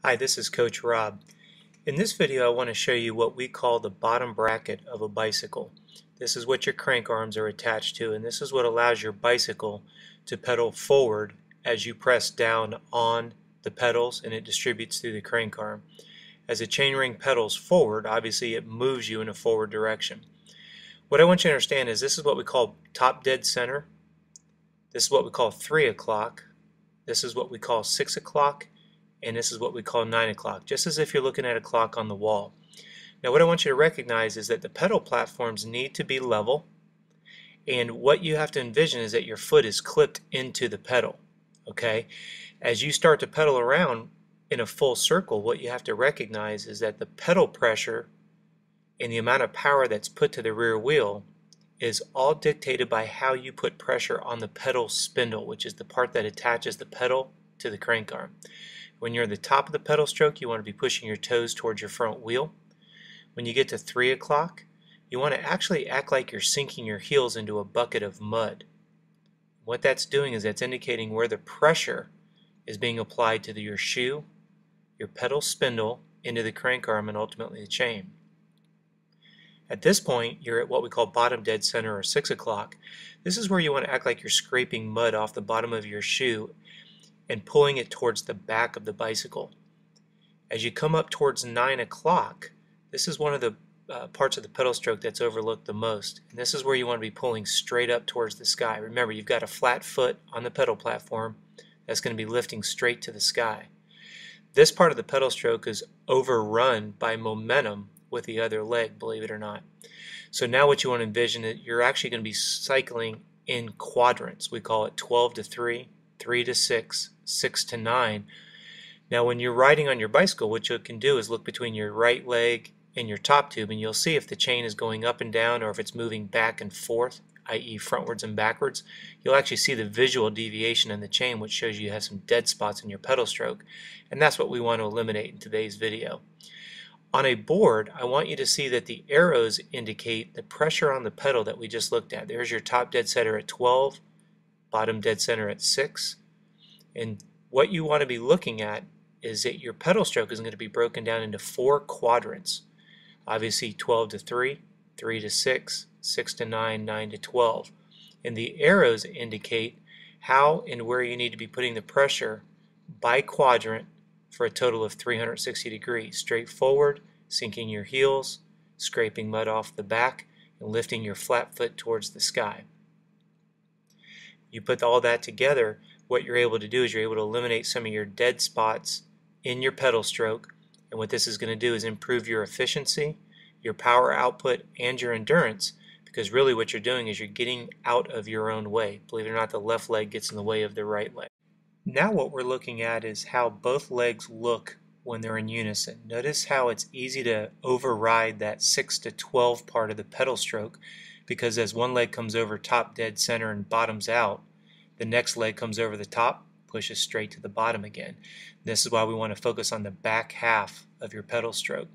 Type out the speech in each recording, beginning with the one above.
Hi, this is Coach Rob. In this video I want to show you what we call the bottom bracket of a bicycle. This is what your crank arms are attached to, and this is what allows your bicycle to pedal forward as you press down on the pedals and it distributes through the crank arm. As the chainring pedals forward, obviously it moves you in a forward direction. What I want you to understand is this is what we call top dead center, this is what we call 3 o'clock, this is what we call 6 o'clock, and this is what we call 9 o'clock, just as if you're looking at a clock on the wall. Now what I want you to recognize is that the pedal platforms need to be level, and what you have to envision is that your foot is clipped into the pedal. Okay? As you start to pedal around in a full circle, what you have to recognize is that the pedal pressure and the amount of power that's put to the rear wheel is all dictated by how you put pressure on the pedal spindle, which is the part that attaches the pedal to the crank arm. When you're at the top of the pedal stroke, you want to be pushing your toes towards your front wheel. When you get to 3 o'clock, you want to actually act like you're sinking your heels into a bucket of mud. What that's doing is that's indicating where the pressure is being applied to your shoe, your pedal spindle, into the crank arm, and ultimately the chain. At this point, you're at what we call bottom dead center, or 6 o'clock. This is where you want to act like you're scraping mud off the bottom of your shoe and pulling it towards the back of the bicycle. As you come up towards 9 o'clock, this is one of the parts of the pedal stroke that's overlooked the most. And this is where you want to be pulling straight up towards the sky. Remember, you've got a flat foot on the pedal platform that's going to be lifting straight to the sky. This part of the pedal stroke is overrun by momentum with the other leg, believe it or not. So now what you want to envision is you're actually going to be cycling in quadrants. We call it 12 to 3, 3 to 6, 6 to 9. Now when you're riding on your bicycle, what you can do is look between your right leg and your top tube, and you'll see if the chain is going up and down or if it's moving back and forth, i.e. frontwards and backwards. You'll actually see the visual deviation in the chain, which shows you have some dead spots in your pedal stroke, and that's what we want to eliminate in today's video. On a board, I want you to see that the arrows indicate the pressure on the pedal that we just looked at. There's your top dead center at 12, bottom dead center at 6, and what you want to be looking at is that your pedal stroke is going to be broken down into 4 quadrants. Obviously 12 to 3, 3 to 6, 6 to 9, 9 to 12. And the arrows indicate how and where you need to be putting the pressure by quadrant for a total of 360 degrees. Straight forward, sinking your heels, scraping mud off the back, and lifting your flat foot towards the sky. You put all that together, what you're able to do is you're able to eliminate some of your dead spots in your pedal stroke, and what this is going to do is improve your efficiency, your power output, and your endurance, because really what you're doing is you're getting out of your own way. Believe it or not, the left leg gets in the way of the right leg. Now what we're looking at is how both legs look when they're in unison. Notice how it's easy to override that 6 to 12 part of the pedal stroke, because as one leg comes over top dead center and bottoms out, the next leg comes over the top, pushes straight to the bottom again. This is why we want to focus on the back half of your pedal stroke.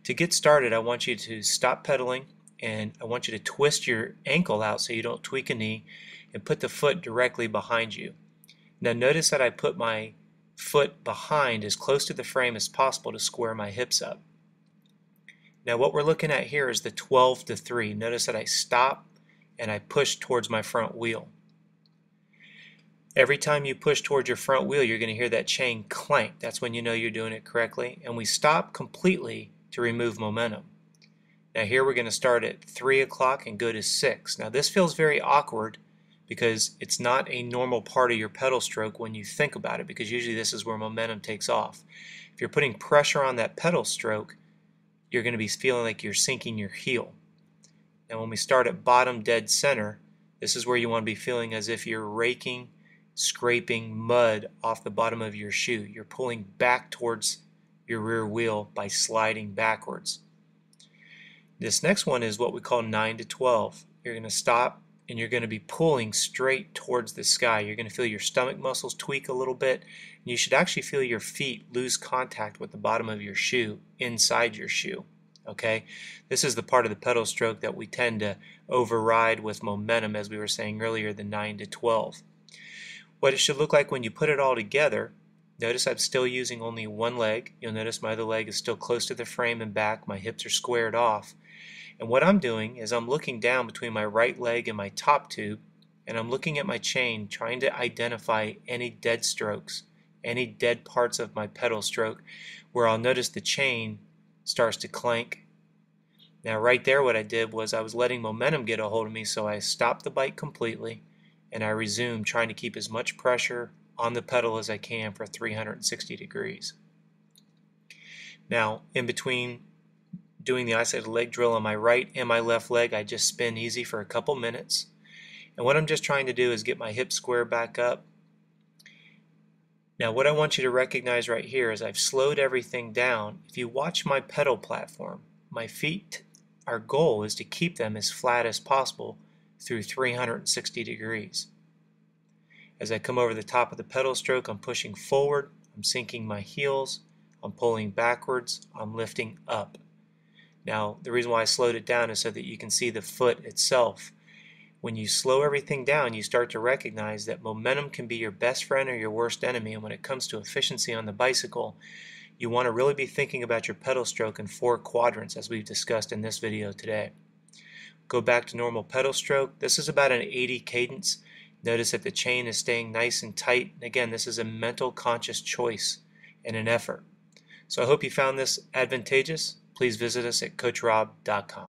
To get started, I want you to stop pedaling, and I want you to twist your ankle out so you don't tweak a knee, and put the foot directly behind you. Now notice that I put my foot behind as close to the frame as possible to square my hips up. Now what we're looking at here is the 12 to 3. Notice that I stop and I push towards my front wheel. Every time you push towards your front wheel, you're going to hear that chain clank. That's when you know you're doing it correctly. And we stop completely to remove momentum. Now here we're going to start at 3 o'clock and go to 6. Now this feels very awkward because it's not a normal part of your pedal stroke when you think about it, because usually this is where momentum takes off. If you're putting pressure on that pedal stroke, you're going to be feeling like you're sinking your heel. Now when we start at bottom dead center, this is where you want to be feeling as if you're raking, scraping mud off the bottom of your shoe. You're pulling back towards your rear wheel by sliding backwards. This next one is what we call 9 to 12. You're going to stop and you're going to be pulling straight towards the sky. You're going to feel your stomach muscles tweak a little bit, and you should actually feel your feet lose contact with the bottom of your shoe inside your shoe. Okay, this is the part of the pedal stroke that we tend to override with momentum, as we were saying earlier, the 9 to 12. What it should look like when you put it all together Notice I'm still using only one leg. You'll notice my other leg is still close to the frame and back. My hips are squared off. And what I'm doing is I'm looking down between my right leg and my top tube, and I'm looking at my chain, trying to identify any dead strokes, any dead parts of my pedal stroke, where I'll notice the chain starts to clank. Now right there what I did was I was letting momentum get a hold of me, so I stopped the bike completely and I resumed, trying to keep as much pressure on the pedal as I can for 360 degrees. Now in between doing the isolated leg drill on my right and my left leg, I just spin easy for a couple minutes. And what I'm just trying to do is get my hips square back up. Now what I want you to recognize right here is I've slowed everything down. If you watch my pedal platform, my feet, our goal is to keep them as flat as possible through 360 degrees. As I come over the top of the pedal stroke, I'm pushing forward, I'm sinking my heels, I'm pulling backwards, I'm lifting up. Now, the reason why I slowed it down is so that you can see the foot itself. When you slow everything down, you start to recognize that momentum can be your best friend or your worst enemy, and when it comes to efficiency on the bicycle, you want to really be thinking about your pedal stroke in 4 quadrants, as we've discussed in this video today. Go back to normal pedal stroke. This is about an 80 cadence. Notice that the chain is staying nice and tight. And again, this is a mental conscious choice and an effort. So I hope you found this advantageous. Please visit us at coachrobb.com.